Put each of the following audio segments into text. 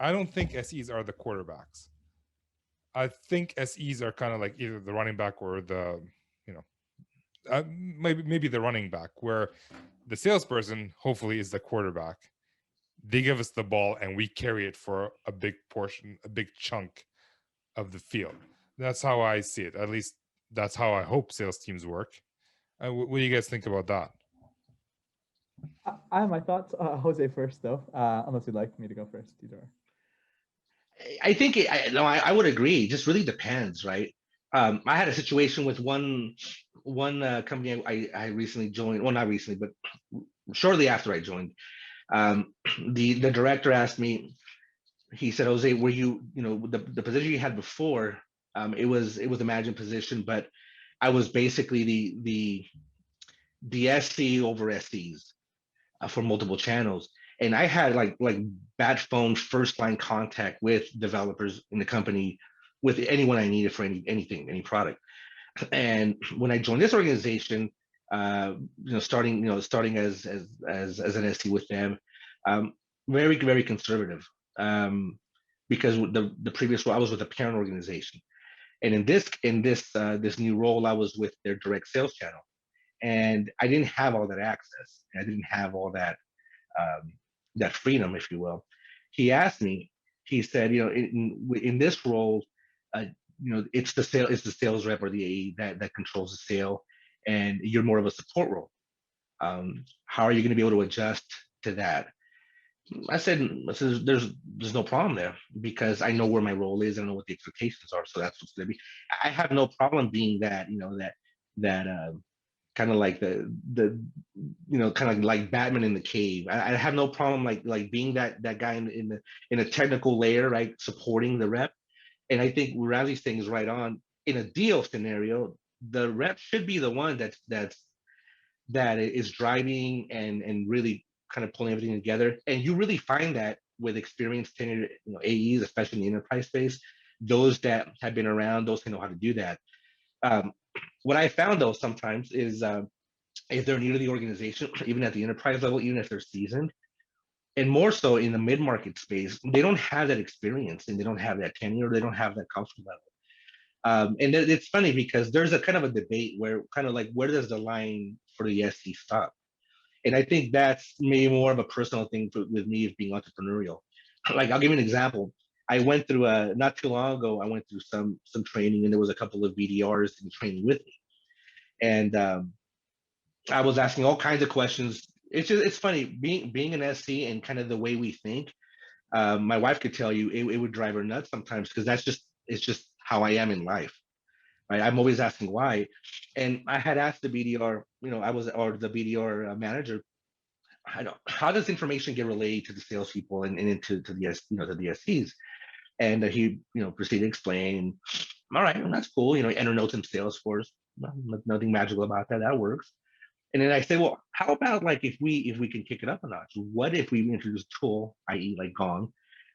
I don't think SEs are the quarterbacks. I think SEs are kind of like either the running back or the, you know, maybe the running back, where the salesperson hopefully is the quarterback. They give us the ball and we carry it for a big portion, a big chunk of the field. That's how I see it. At least that's how I hope sales teams work. What do you guys think about that? I have my thoughts. Jose first, though, unless you'd like me to go first, either. I think no, I would agree. It just really depends, right? I had a situation with one company I recently joined. Well, not recently, but shortly after I joined. The director asked me. He said, "Jose, were you the position you had before? It was a management position, but I was basically the SC over SCs for multiple channels." And I had like bat phone first line contact with developers in the company, with anyone I needed for anything, any product. And when I joined this organization, starting as an SC with them, um, very conservative, because the previous role I was with a parent organization, and in this new role I was with their direct sales channel, and I didn't have all that access. I didn't have all um, that freedom, if you will. He asked me. He said, in this role, uh, it's the sales rep or the AE that controls the sale, and you're more of a support role. How are you going to be able to adjust to that? I said, there's no problem there, because I know where my role is. I know what the expectations are, so that's what's going to be. I have no problem being that, that kind of like the kind of like Batman in the cave. I have no problem like being that guy in a technical layer, right, supporting the rep. And I think Riley's thing is right on. In a deal scenario, the rep should be the one that is driving and really kind of pulling everything together. And you really find that with experienced tenured AEs, especially in the enterprise space, those that have been around, those who know how to do that. Um, what I found though sometimes is, if they're new to the organization, even at the enterprise level, even if they're seasoned, and more so in the mid-market space, they don't have that experience and they don't have that tenure, they don't have that comfort level. And it's funny because there's a kind of a debate where kind of like, where does the line for the SC stop? And I think that's maybe more of a personal thing with me of being entrepreneurial. Like, I'll give you an example. I went through not too long ago. I went through some training, and there was a couple of VDRs in training with me, and I was asking all kinds of questions. It's funny being an SC and kind of the way we think. My wife could tell you it would drive her nuts sometimes, because it's just how I am in life. Right? I'm always asking why, and I had asked the BDR, I was or the BDR manager, I know, how does information get relayed to the salespeople and into to to the SCs, and he proceeded to explain. All right, well, that's cool. Enter notes in Salesforce. Nothing magical about that. That works. And then I say, well, how about like if we can kick it up a notch? What if we introduce a tool, i.e., like Gong,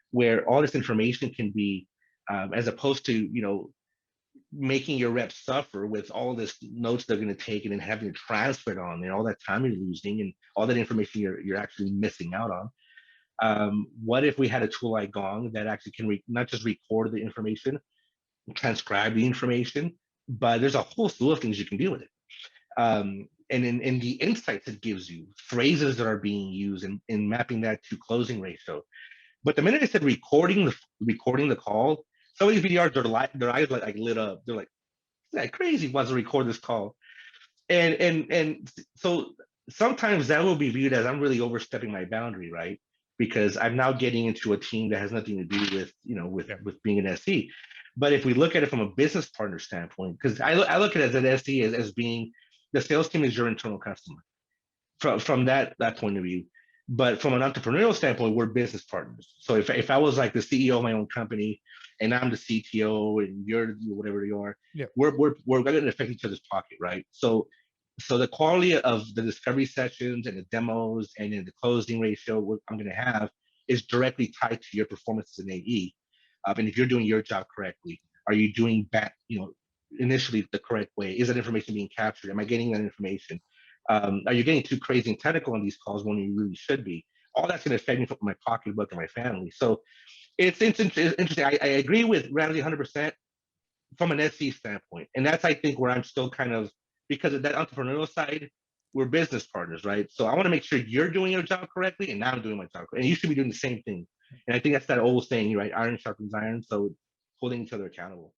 where all this information can be, as opposed to making your reps suffer with all this notes they're going to take and then having to transfer it on, and all that time you're losing and all that information you're actually missing out on. What if we had a tool like Gong that actually can not just record the information, transcribe the information, but there's a whole slew of things you can do with it. And in the insights it gives you, phrases that are being used, and mapping that to closing ratio. But the minute I said recording the call, some of these VDRs, their eyes like lit up. They're like, that crazy wants to record this call. And so sometimes that will be viewed as I'm really overstepping my boundary, right? Because I'm now getting into a team that has nothing to do with Yeah. with being an SE. But if we look at it from a business partner standpoint, because I look at it as an SE as being the sales team is your internal customer from that point of view. But from an entrepreneurial standpoint, we're business partners. So if I was like the CEO of my own company and I'm the CTO and you're whatever you are, Yeah. we're going to affect each other's pocket, right? So the quality of the discovery sessions and the demos and then the closing ratio I'm going to have is directly tied to your performance as an AE. And if you're doing your job correctly, are you doing that, initially the correct way? Is that information being captured? Am I getting that information? Are you getting too crazy and technical on these calls when you really should be? All that's going to affect me from my pocketbook and my family. So it's interesting. I agree with Ramsey 100% from an SE standpoint, and that's I think where I'm still kind of, because of that entrepreneurial side. We're business partners, right? So I want to make sure you're doing your job correctly, and I'm doing my job correctly. And you should be doing the same thing. And I think that's that old saying, right? Iron sharpens iron. So holding each other accountable.